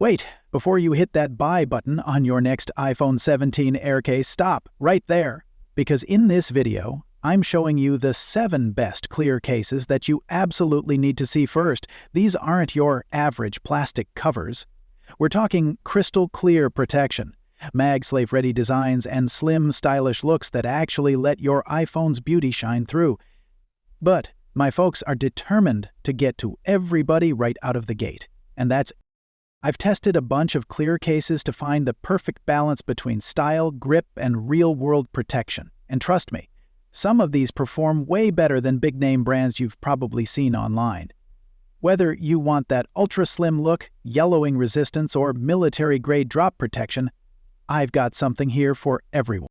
Wait, before you hit that buy button on your next iPhone 17 Air case, stop right there. Because in this video, I'm showing you the 7 best clear cases that you absolutely need to see first. These aren't your average plastic covers. We're talking crystal clear protection, MagSafe-ready designs, and slim, stylish looks that actually let your iPhone's beauty shine through. But my folks are determined to get to everybody right out of the gate. And I've tested a bunch of clear cases to find the perfect balance between style, grip, and real-world protection. And trust me, some of these perform way better than big-name brands you've probably seen online. Whether you want that ultra-slim look, yellowing resistance, or military-grade drop protection, I've got something here for everyone.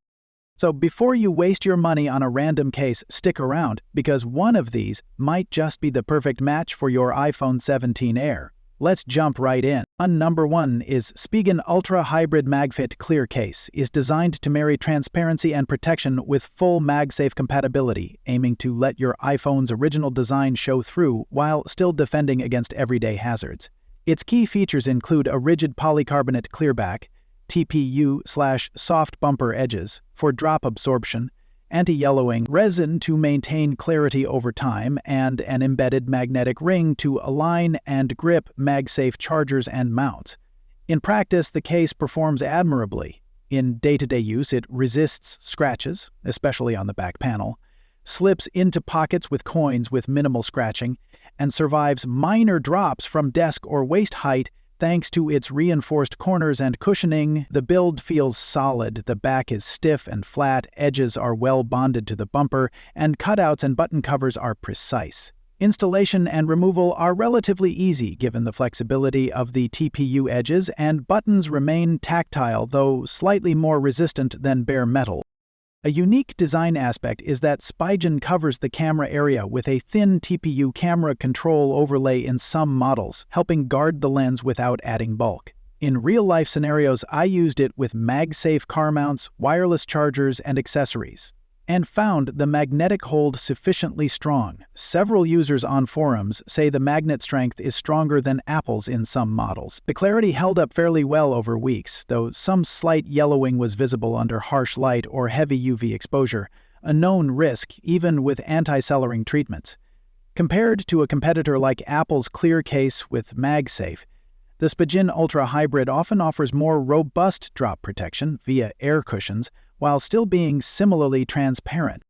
So before you waste your money on a random case, stick around, because one of these might just be the perfect match for your iPhone 17 Air. Let's jump right in. Number 1 is Spigen Ultra Hybrid MagFit Clear Case is designed to marry transparency and protection with full MagSafe compatibility, aiming to let your iPhone's original design show through while still defending against everyday hazards. Its key features include a rigid polycarbonate clearback, TPU/soft bumper edges for drop absorption, anti-yellowing resin to maintain clarity over time, and an embedded magnetic ring to align and grip MagSafe chargers and mounts. In practice, the case performs admirably. In day-to-day use, it resists scratches, especially on the back panel, slips into pockets with coins with minimal scratching, and survives minor drops from desk or waist height thanks to its reinforced corners and cushioning. The build feels solid, the back is stiff and flat, edges are well bonded to the bumper, and cutouts and button covers are precise. Installation and removal are relatively easy given the flexibility of the TPU edges, and buttons remain tactile, though slightly more resistant than bare metal. A unique design aspect is that Spigen covers the camera area with a thin TPU camera control overlay in some models, helping guard the lens without adding bulk. In real-life scenarios, I used it with MagSafe car mounts, wireless chargers, and accessories, and found the magnetic hold sufficiently strong. Several users on forums say the magnet strength is stronger than Apple's in some models. The clarity held up fairly well over weeks, though some slight yellowing was visible under harsh light or heavy UV exposure, a known risk even with anti-cellaring treatments. Compared to a competitor like Apple's Clear Case with MagSafe, the Spigen Ultra Hybrid often offers more robust drop protection via air cushions, while still being similarly transparent.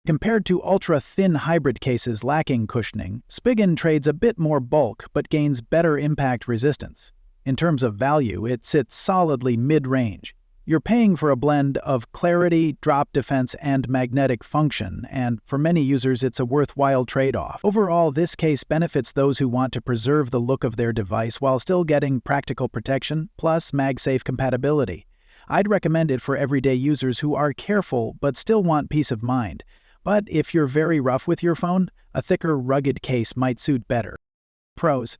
Compared to ultra-thin hybrid cases lacking cushioning, Spigen trades a bit more bulk but gains better impact resistance. In terms of value, it sits solidly mid-range. You're paying for a blend of clarity, drop defense, and magnetic function, and for many users it's a worthwhile trade-off. Overall, this case benefits those who want to preserve the look of their device while still getting practical protection plus MagSafe compatibility. I'd recommend it for everyday users who are careful but still want peace of mind. But if you're very rough with your phone, a thicker, rugged case might suit better. Pros: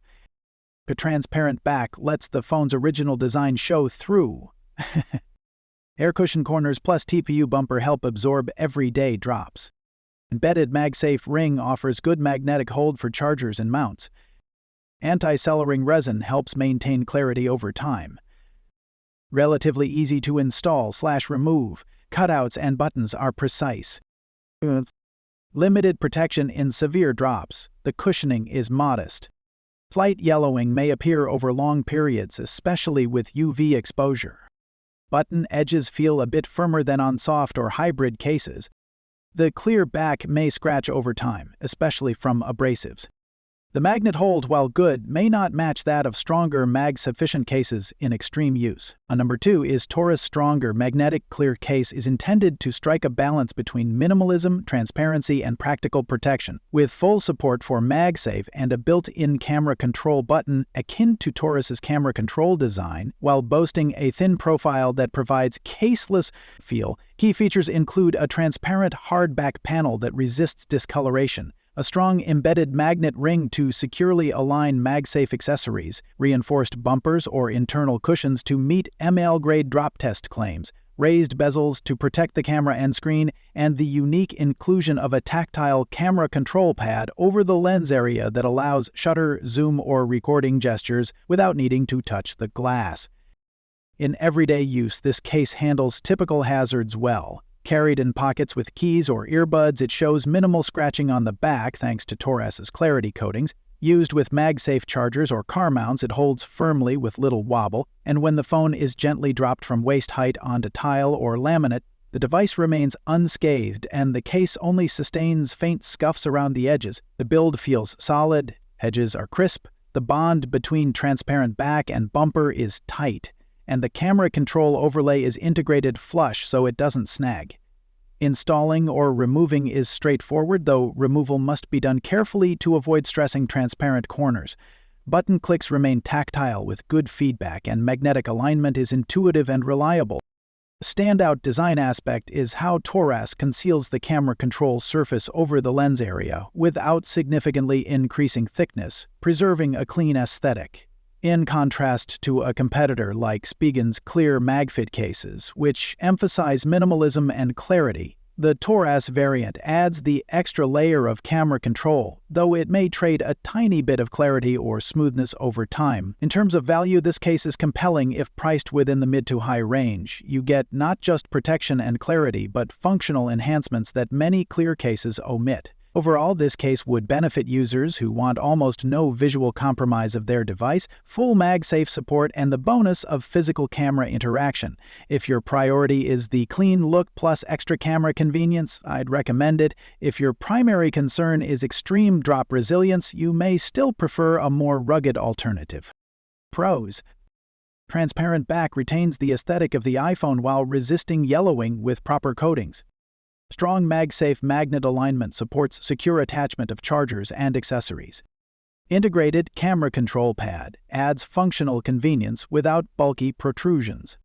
a transparent back lets the phone's original design show through. Air cushion corners plus TPU bumper help absorb everyday drops. Embedded MagSafe ring offers good magnetic hold for chargers and mounts. Anti-cellaring resin helps maintain clarity over time. Relatively easy to install/remove. Cutouts and buttons are precise. Limited protection in severe drops. The cushioning is modest. Slight yellowing may appear over long periods, especially with UV exposure. Button edges feel a bit firmer than on soft or hybrid cases. The clear back may scratch over time, especially from abrasives. The magnet hold, while good, may not match that of stronger mag-sufficient cases in extreme use. Number 2 is TORRAS Stronger Magnetic Clear Case is intended to strike a balance between minimalism, transparency, and practical protection, with full support for MagSafe and a built-in camera control button akin to TORRAS's camera control design, while boasting a thin profile that provides caseless feel. Key features include a transparent hardback panel that resists discoloration, a strong embedded magnet ring to securely align MagSafe accessories, reinforced bumpers or internal cushions to meet ML-grade drop test claims, raised bezels to protect the camera and screen, and the unique inclusion of a tactile camera control pad over the lens area that allows shutter, zoom, or recording gestures without needing to touch the glass. In everyday use, this case handles typical hazards well. Carried in pockets with keys or earbuds, it shows minimal scratching on the back thanks to TORRAS's clarity coatings. Used with MagSafe chargers or car mounts, it holds firmly with little wobble, and when the phone is gently dropped from waist height onto tile or laminate, the device remains unscathed and the case only sustains faint scuffs around the edges. The build feels solid, edges are crisp, the bond between transparent back and bumper is tight, and the camera control overlay is integrated flush so it doesn't snag. Installing or removing is straightforward, though removal must be done carefully to avoid stressing transparent corners. Button clicks remain tactile with good feedback, and magnetic alignment is intuitive and reliable. A standout design aspect is how TORRAS conceals the camera control surface over the lens area without significantly increasing thickness, preserving a clean aesthetic. In contrast to a competitor like Spigen's clear MagFit cases, which emphasize minimalism and clarity, the TORRAS variant adds the extra layer of camera control, though it may trade a tiny bit of clarity or smoothness over time. In terms of value, this case is compelling if priced within the mid to high range. You get not just protection and clarity, but functional enhancements that many clear cases omit. Overall, this case would benefit users who want almost no visual compromise of their device, full MagSafe support, and the bonus of physical camera interaction. If your priority is the clean look plus extra camera convenience, I'd recommend it. If your primary concern is extreme drop resilience, you may still prefer a more rugged alternative. Pros: transparent back retains the aesthetic of the iPhone while resisting yellowing with proper coatings. Strong MagSafe magnet alignment supports secure attachment of chargers and accessories. Integrated camera control pad adds functional convenience without bulky protrusions.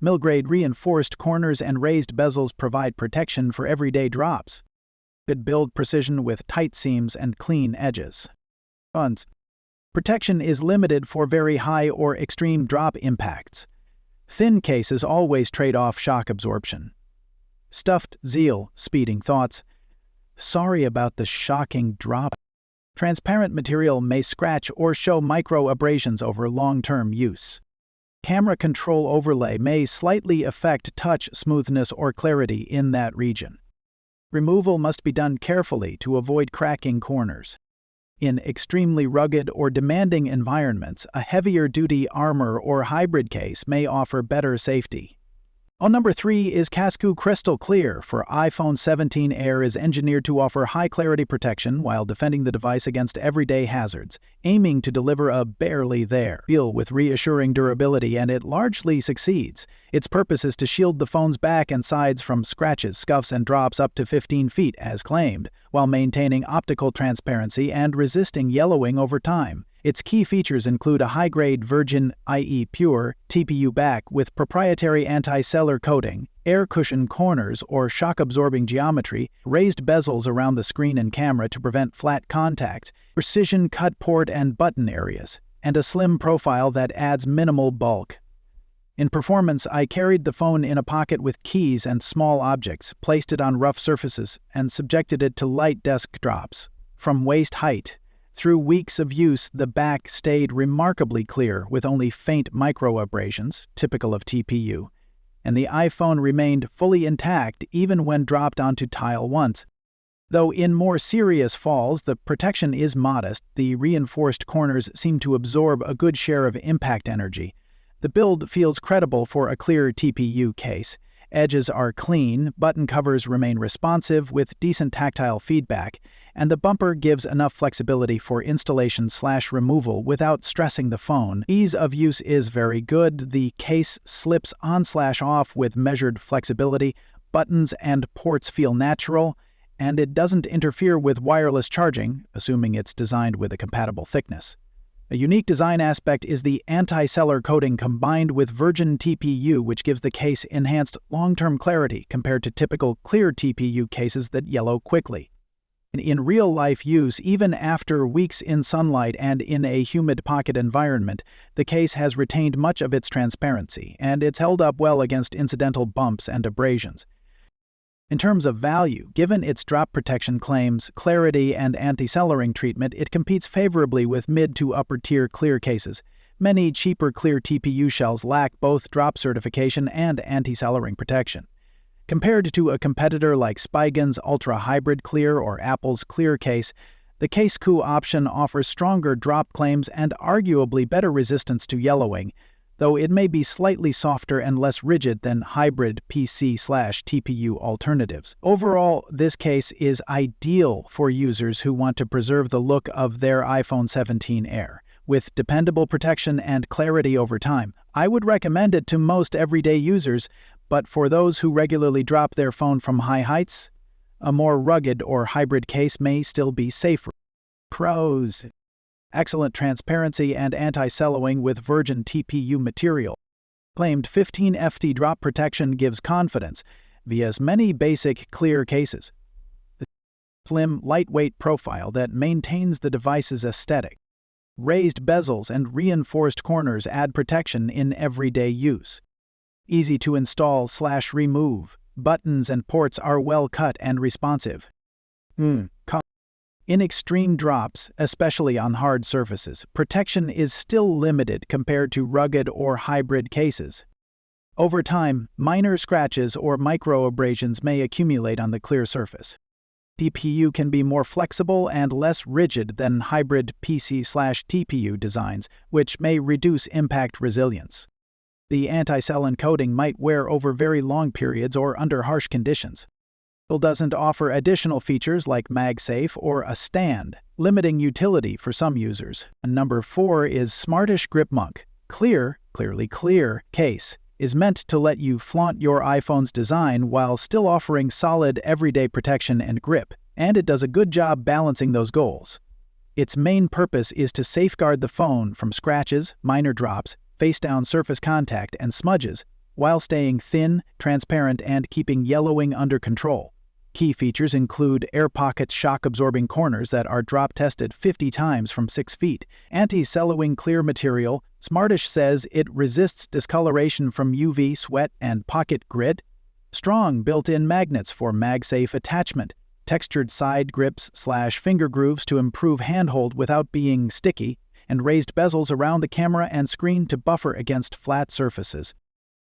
Mill-grade reinforced corners and raised bezels provide protection for everyday drops. Good build precision with tight seams and clean edges. Cons: protection is limited for very high or extreme drop impacts. Thin cases always trade off shock absorption. Stuffed zeal, speeding thoughts. Sorry about the shocking drop. Transparent material may scratch or show micro abrasions over long-term use. Camera control overlay may slightly affect touch smoothness or clarity in that region. Removal must be done carefully to avoid cracking corners. In extremely rugged or demanding environments, a heavier-duty armor or hybrid case may offer better safety. Number 3 is CASEKOO Crystal Clear for iPhone 17 Air is engineered to offer high-clarity protection while defending the device against everyday hazards, aiming to deliver a barely there feel with reassuring durability, and it largely succeeds. Its purpose is to shield the phone's back and sides from scratches, scuffs, and drops up to 15 feet, as claimed, while maintaining optical transparency and resisting yellowing over time. Its key features include a high-grade virgin, i.e. pure, TPU back with proprietary anti-cellular coating, air cushion corners or shock-absorbing geometry, raised bezels around the screen and camera to prevent flat contact, precision cut port and button areas, and a slim profile that adds minimal bulk. In performance, I carried the phone in a pocket with keys and small objects, placed it on rough surfaces, and subjected it to light desk drops. From waist height, through weeks of use, the back stayed remarkably clear with only faint micro-abrasions, typical of TPU, and the iPhone remained fully intact even when dropped onto tile once. Though in more serious falls, the protection is modest, the reinforced corners seem to absorb a good share of impact energy. The build feels credible for a clear TPU case. Edges are clean, button covers remain responsive with decent tactile feedback, and the bumper gives enough flexibility for installation/removal without stressing the phone. Ease of use is very good. The case slips on/off with measured flexibility, buttons and ports feel natural, and it doesn't interfere with wireless charging, assuming it's designed with a compatible thickness. A unique design aspect is the anti-cellular coating combined with virgin TPU, which gives the case enhanced long-term clarity compared to typical clear TPU cases that yellow quickly. In real-life use, even after weeks in sunlight and in a humid pocket environment, the case has retained much of its transparency, and it's held up well against incidental bumps and abrasions. In terms of value, given its drop protection claims, clarity, and anti-cellaring treatment, it competes favorably with mid- to upper-tier clear cases. Many cheaper clear TPU shells lack both drop certification and anti-cellaring protection. Compared to a competitor like Spigen's Ultra Hybrid Clear or Apple's Clear Case, the CASEKOO option offers stronger drop claims and arguably better resistance to yellowing, though it may be slightly softer and less rigid than hybrid PC/TPU alternatives. Overall, this case is ideal for users who want to preserve the look of their iPhone 17 Air. With dependable protection and clarity over time, I would recommend it to most everyday users, but for those who regularly drop their phone from high heights, a more rugged or hybrid case may still be safer. Pros: excellent transparency and anti-cellowing with virgin TPU material. Claimed 15 FT drop protection gives confidence via many basic clear cases. The slim, lightweight profile that maintains the device's aesthetic. Raised bezels and reinforced corners add protection in everyday use. Easy to install/remove. Buttons and ports are well cut and responsive. In extreme drops, especially on hard surfaces, protection is still limited compared to rugged or hybrid cases. Over time, minor scratches or microabrasions may accumulate on the clear surface. TPU can be more flexible and less rigid than hybrid PC/TPU designs, which may reduce impact resilience. The anti-cell coating might wear over very long periods or under harsh conditions. It doesn't offer additional features like MagSafe or a stand, limiting utility for some users. Number 4 is Smartish Gripmunk. Clearly clear case is meant to let you flaunt your iPhone's design while still offering solid everyday protection and grip, and it does a good job balancing those goals. Its main purpose is to safeguard the phone from scratches, minor drops, face-down surface contact, and smudges, while staying thin, transparent, and keeping yellowing under control. Key features include air pocket shock-absorbing corners that are drop-tested 50 times from 6 feet, anti-cellowing clear material. Smartish says it resists discoloration from UV, sweat, and pocket grit. Strong built-in magnets for MagSafe attachment. Textured side grips/finger grooves to improve handhold without being sticky, and raised bezels around the camera and screen to buffer against flat surfaces.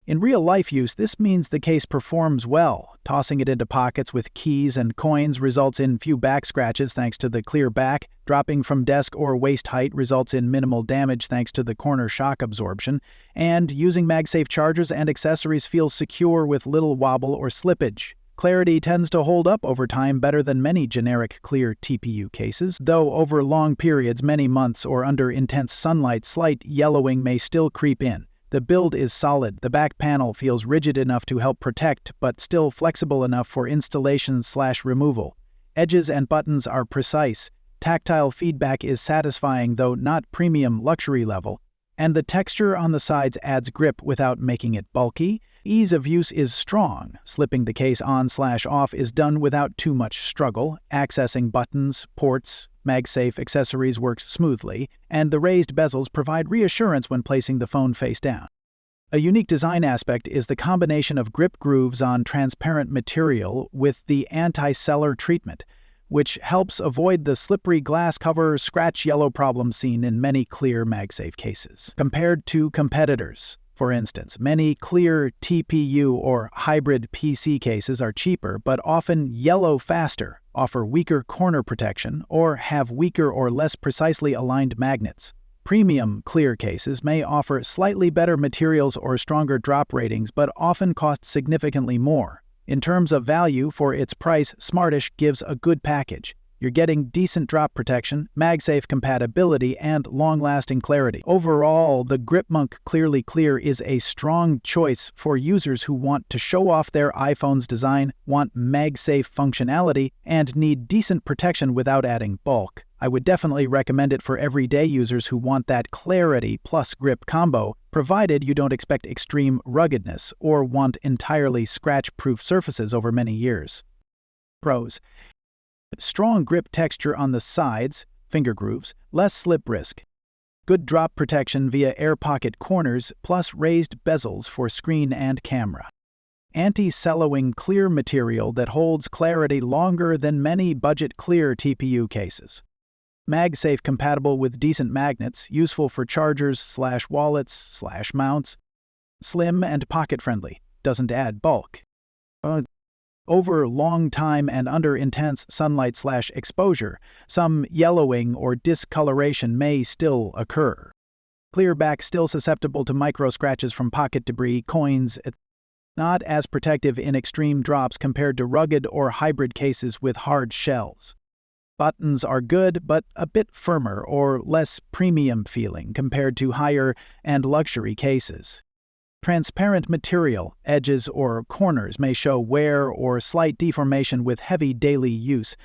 In real-life use, this means the case performs well. Tossing it into pockets with keys and coins results in few back scratches thanks to the clear back. Dropping from desk or waist height results in minimal damage thanks to the corner shock absorption. And using MagSafe chargers and accessories feels secure with little wobble or slippage. Clarity tends to hold up over time better than many generic clear TPU cases, though over long periods, many months, or under intense sunlight, slight yellowing may still creep in. The build is solid. The back panel feels rigid enough to help protect, but still flexible enough for installation/removal. Edges and buttons are precise. Tactile feedback is satisfying, though not premium luxury level. And the texture on the sides adds grip without making it bulky. Ease of use is strong. Slipping the case on/off is done without too much struggle. Accessing buttons, ports, MagSafe accessories works smoothly, and the raised bezels provide reassurance when placing the phone face down. A unique design aspect is the combination of grip grooves on transparent material with the anti-cellar treatment, which helps avoid the slippery glass cover scratch yellow problem seen in many clear MagSafe cases. Compared to competitors, for instance, many clear TPU or hybrid PC cases are cheaper but often yellow faster, offer weaker corner protection, or have weaker or less precisely aligned magnets. Premium clear cases may offer slightly better materials or stronger drop ratings but often cost significantly more. In terms of value for its price, Smartish gives a good package. You're getting decent drop protection, MagSafe compatibility, and long-lasting clarity. Overall, the Gripmunk Clearly Clear is a strong choice for users who want to show off their iPhone's design, want MagSafe functionality, and need decent protection without adding bulk. I would definitely recommend it for everyday users who want that clarity plus grip combo, provided you don't expect extreme ruggedness or want entirely scratch-proof surfaces over many years. Pros: Strong grip texture on the sides, finger grooves, less slip risk. Good drop protection via air pocket corners plus raised bezels for screen and camera. Anti-sellowing clear material that holds clarity longer than many budget clear TPU cases. MagSafe compatible with decent magnets, useful for chargers/wallets/mounts. Slim and pocket-friendly, doesn't add bulk. Over long time and under intense sunlight/exposure, some yellowing or discoloration may still occur. Clear back still susceptible to micro scratches from pocket debris, coins, etc. Not as protective in extreme drops compared to rugged or hybrid cases with hard shells. Buttons are good, but a bit firmer or less premium feeling compared to higher and luxury cases. Transparent material, edges or corners may show wear or slight deformation with heavy daily use.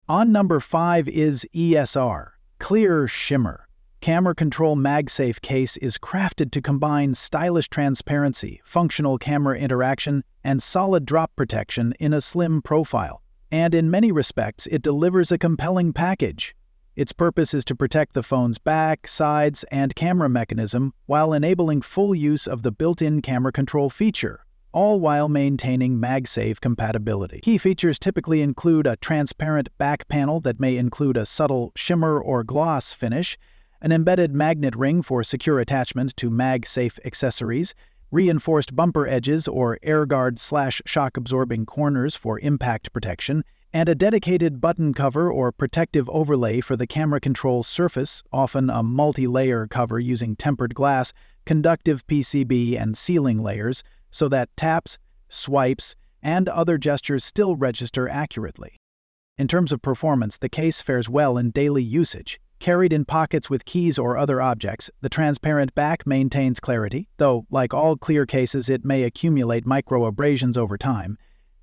On number 5 is ESR Clear Shimmer. Camera Control MagSafe case is crafted to combine stylish transparency, functional camera interaction, and solid drop protection in a slim profile. And in many respects, it delivers a compelling package. Its purpose is to protect the phone's back, sides, and camera mechanism while enabling full use of the built-in camera control feature, all while maintaining MagSafe compatibility. Key features typically include a transparent back panel that may include a subtle shimmer or gloss finish, an embedded magnet ring for secure attachment to MagSafe accessories, reinforced bumper edges or air guard/shock-absorbing corners for impact protection, and a dedicated button cover or protective overlay for the camera control surface, often a multi-layer cover using tempered glass, conductive PCB, and sealing layers, so that taps, swipes, and other gestures still register accurately. In terms of performance, the case fares well in daily usage. Carried in pockets with keys or other objects, the transparent back maintains clarity, though, like all clear cases, it may accumulate micro-abrasions over time.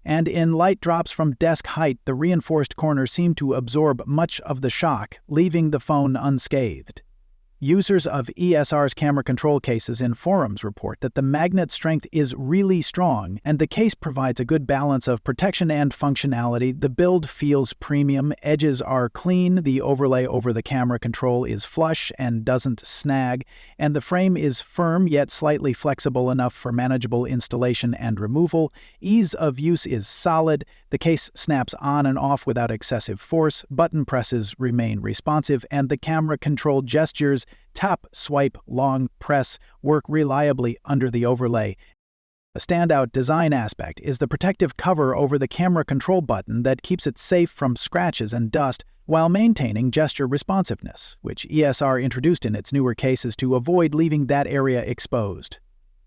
And in light drops from desk height, the reinforced corners seem to absorb much of the shock, leaving the phone unscathed. Users of ESR's camera control cases in forums report that the magnet strength is really strong and the case provides a good balance of protection and functionality. The build feels premium, edges are clean, the overlay over the camera control is flush and doesn't snag, and the frame is firm yet slightly flexible enough for manageable installation and removal. Ease of use is solid, the case snaps on and off without excessive force, button presses remain responsive, and the camera control gestures tap, swipe, long press work reliably under the overlay. A standout design aspect is the protective cover over the camera control button that keeps it safe from scratches and dust while maintaining gesture responsiveness, which ESR introduced in its newer cases to avoid leaving that area exposed.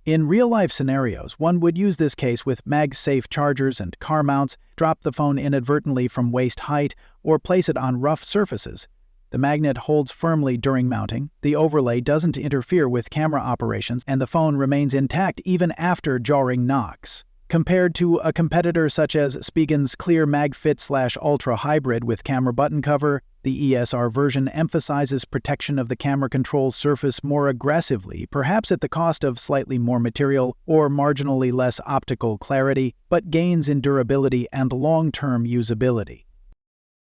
In real-life scenarios, one would use this case with MagSafe chargers and car mounts, drop the phone inadvertently from waist height, or place it on rough surfaces. The magnet holds firmly during mounting, the overlay doesn't interfere with camera operations, and the phone remains intact even after jarring knocks. Compared to a competitor such as Spigen's Clear MagFit/Ultra Hybrid with camera button cover, the ESR version emphasizes protection of the camera control surface more aggressively, perhaps at the cost of slightly more material or marginally less optical clarity, but gains in durability and long-term usability.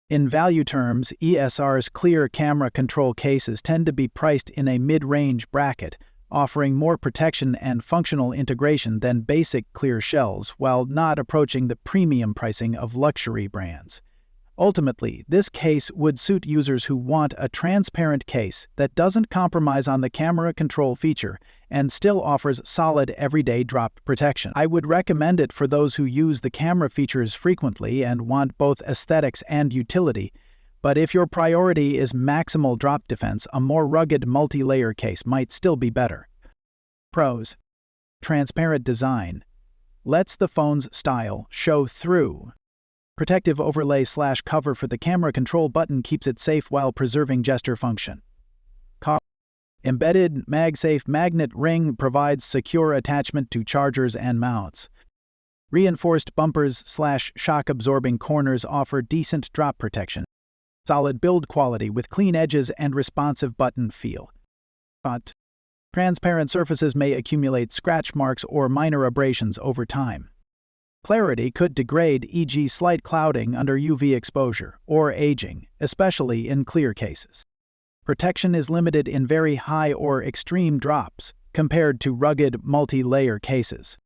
In value terms, ESR's clear camera control cases tend to be priced in a mid-range bracket, offering more protection and functional integration than basic clear shells while not approaching the premium pricing of luxury brands. Ultimately, this case would suit users who want a transparent case that doesn't compromise on the camera control feature and still offers solid everyday drop protection. I would recommend it for those who use the camera features frequently and want both aesthetics and utility. But if your priority is maximal drop defense, a more rugged multi-layer case might still be better. Pros: transparent design lets the phone's style show through. Protective overlay/cover for the camera control button keeps it safe while preserving gesture function. Embedded MagSafe magnet ring provides secure attachment to chargers and mounts. Reinforced bumpers/shock-absorbing corners offer decent drop protection. Solid build quality with clean edges and responsive button feel. But transparent surfaces may accumulate scratch marks or minor abrasions over time. Clarity could degrade, e.g. slight clouding under UV exposure, or aging, especially in clear cases. Protection is limited in very high or extreme drops, compared to rugged, multi-layer cases.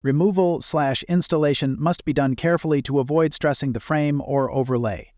Removal/installation must be done carefully to avoid stressing the frame or overlay.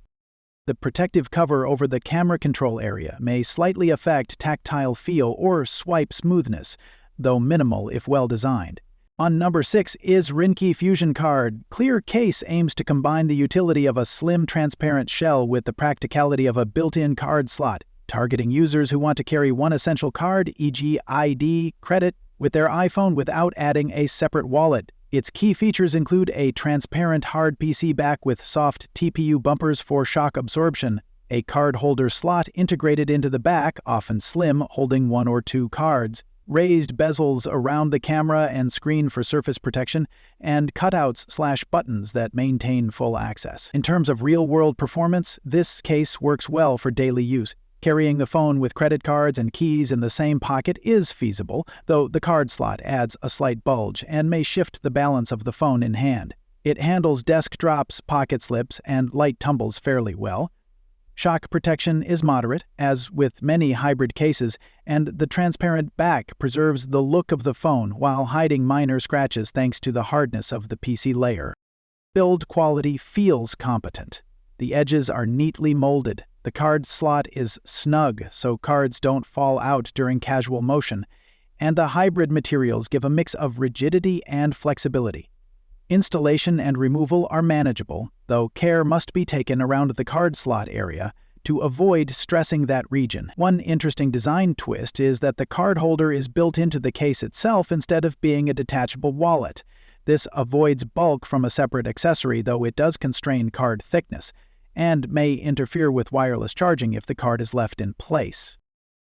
The protective cover over the camera control area may slightly affect tactile feel or swipe smoothness, though minimal if well designed. On number 6 is Ringke Fusion Card. Clear Case aims to combine the utility of a slim, transparent shell with the practicality of a built-in card slot, targeting users who want to carry one essential card, e.g. ID, credit, with their iPhone without adding a separate wallet. Its key features include a transparent hard PC back with soft TPU bumpers for shock absorption, a card holder slot integrated into the back, often slim, holding 1 or 2 cards, raised bezels around the camera and screen for surface protection, and cutouts/buttons that maintain full access. In terms of real-world performance, this case works well for daily use. Carrying the phone with credit cards and keys in the same pocket is feasible, though the card slot adds a slight bulge and may shift the balance of the phone in hand. It handles desk drops, pocket slips, and light tumbles fairly well. Shock protection is moderate, as with many hybrid cases, and the transparent back preserves the look of the phone while hiding minor scratches thanks to the hardness of the PC layer. Build quality feels competent. The edges are neatly molded. The card slot is snug, so cards don't fall out during casual motion, and the hybrid materials give a mix of rigidity and flexibility. Installation and removal are manageable, though care must be taken around the card slot area to avoid stressing that region. One interesting design twist is that the card holder is built into the case itself instead of being a detachable wallet. This avoids bulk from a separate accessory, though it does constrain card thickness, and may interfere with wireless charging if the card is left in place.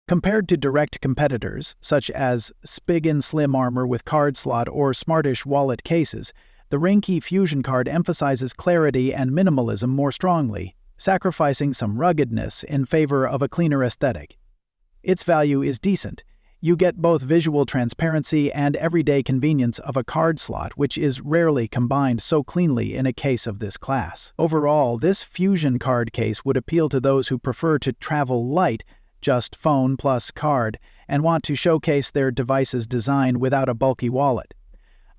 Compared to direct competitors, such as Spigen Slim Armor with card slot or Smartish wallet cases, the Ringke Fusion Card emphasizes clarity and minimalism more strongly, sacrificing some ruggedness in favor of a cleaner aesthetic. Its value is decent. You get both visual transparency and everyday convenience of a card slot, which is rarely combined so cleanly in a case of this class. Overall, this Fusion Card case would appeal to those who prefer to travel light, just phone plus card, and want to showcase their device's design without a bulky wallet.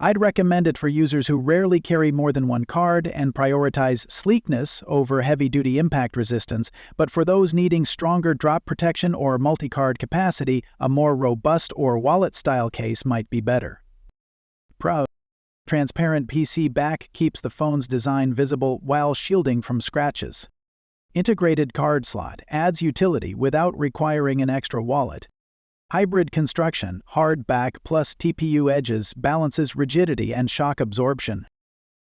I'd recommend it for users who rarely carry more than one card and prioritize sleekness over heavy-duty impact resistance, but for those needing stronger drop protection or multi-card capacity, a more robust or wallet-style case might be better. Pro: transparent PC back keeps the phone's design visible while shielding from scratches. Integrated card slot adds utility without requiring an extra wallet. Hybrid construction, hard back plus TPU edges balances rigidity and shock absorption.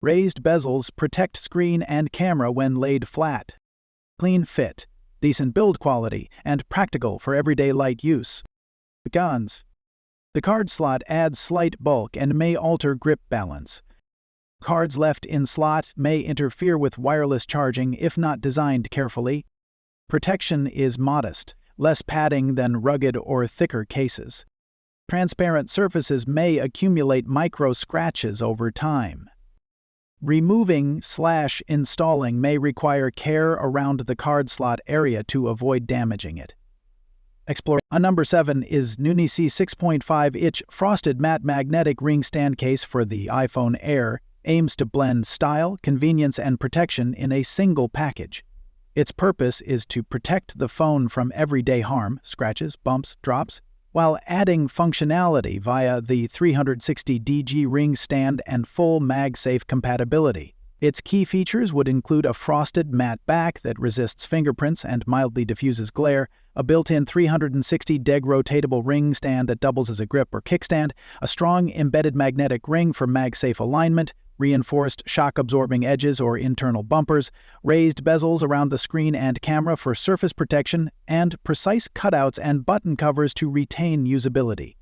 Raised bezels protect screen and camera when laid flat. Clean fit, decent build quality, and practical for everyday light use. Guns. The card slot adds slight bulk and may alter grip balance. Cards left in slot may interfere with wireless charging if not designed carefully. Protection is modest, less padding than rugged or thicker cases. Transparent surfaces may accumulate micro scratches over time. Removing/installing may require care around the card slot area to avoid damaging it. Explore. Number 7 is Niunisi 6.5-inch frosted matte magnetic ring stand case for the iPhone Air. Aims to blend style, convenience, and protection in a single package. Its purpose is to protect the phone from everyday harm, scratches, bumps, drops, while adding functionality via the 360° ring stand and full MagSafe compatibility. Its key features would include a frosted matte back that resists fingerprints and mildly diffuses glare, a built-in 360° rotatable ring stand that doubles as a grip or kickstand, a strong embedded magnetic ring for MagSafe alignment, reinforced shock-absorbing edges or internal bumpers, raised bezels around the screen and camera for surface protection, and precise cutouts and button covers to retain usability.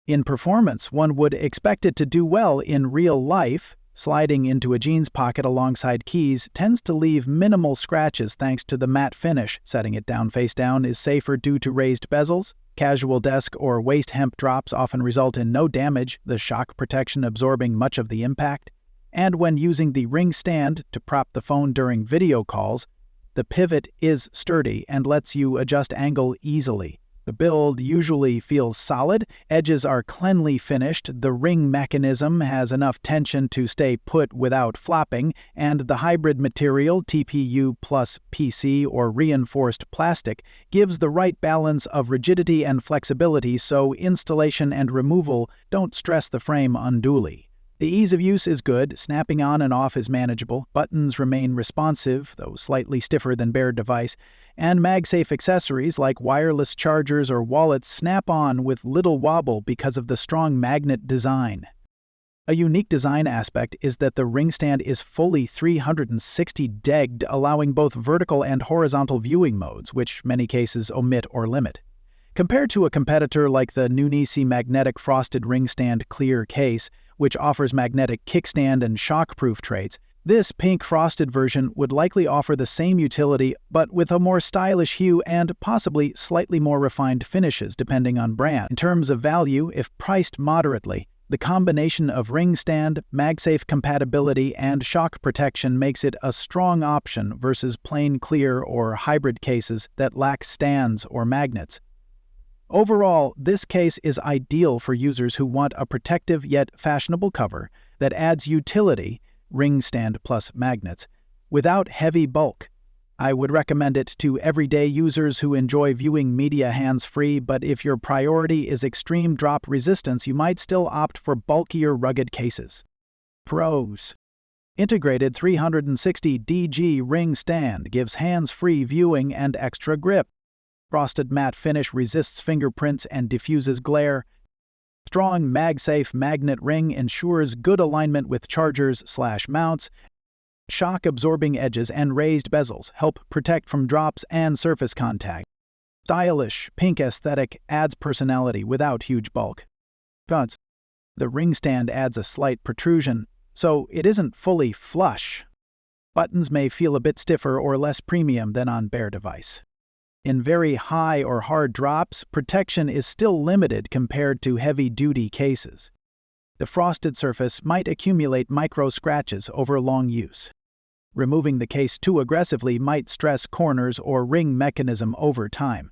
In performance, one would expect it to do well in real life. Sliding into a jeans pocket alongside keys tends to leave minimal scratches thanks to the matte finish. Setting it down face down is safer due to raised bezels. Casual desk or waist hemp drops often result in no damage, the shock protection absorbing much of the impact. And when using the ring stand to prop the phone during video calls, the pivot is sturdy and lets you adjust angle easily. The build usually feels solid, edges are cleanly finished, the ring mechanism has enough tension to stay put without flopping, and the hybrid material TPU plus PC or reinforced plastic gives the right balance of rigidity and flexibility so installation and removal don't stress the frame unduly. The ease of use is good, snapping on and off is manageable, buttons remain responsive, though slightly stiffer than bare device, and MagSafe accessories like wireless chargers or wallets snap on with little wobble because of the strong magnet design. A unique design aspect is that the ring stand is fully 360-degree, allowing both vertical and horizontal viewing modes, which many cases omit or limit. Compared to a competitor like the Niunisi magnetic frosted ring stand Clear Case, which offers magnetic kickstand and shockproof traits, this pink frosted version would likely offer the same utility but with a more stylish hue and possibly slightly more refined finishes depending on brand. In terms of value, if priced moderately, the combination of ring stand, MagSafe compatibility, and shock protection makes it a strong option versus plain clear or hybrid cases that lack stands or magnets. Overall, this case is ideal for users who want a protective yet fashionable cover that adds utility, ring stand plus magnets, without heavy bulk. I would recommend it to everyday users who enjoy viewing media hands-free, but if your priority is extreme drop resistance, you might still opt for bulkier, rugged cases. Pros: integrated 360-degree ring stand gives hands-free viewing and extra grip. Frosted matte finish resists fingerprints and diffuses glare. Strong MagSafe magnet ring ensures good alignment with chargers/mounts. Shock-absorbing edges and raised bezels help protect from drops and surface contact. Stylish, pink aesthetic adds personality without huge bulk. Cons: the ring stand adds a slight protrusion, so it isn't fully flush. Buttons may feel a bit stiffer or less premium than on bare device. In very high or hard drops, protection is still limited compared to heavy-duty cases. The frosted surface might accumulate micro scratches over long use. Removing the case too aggressively might stress corners or ring mechanism over time.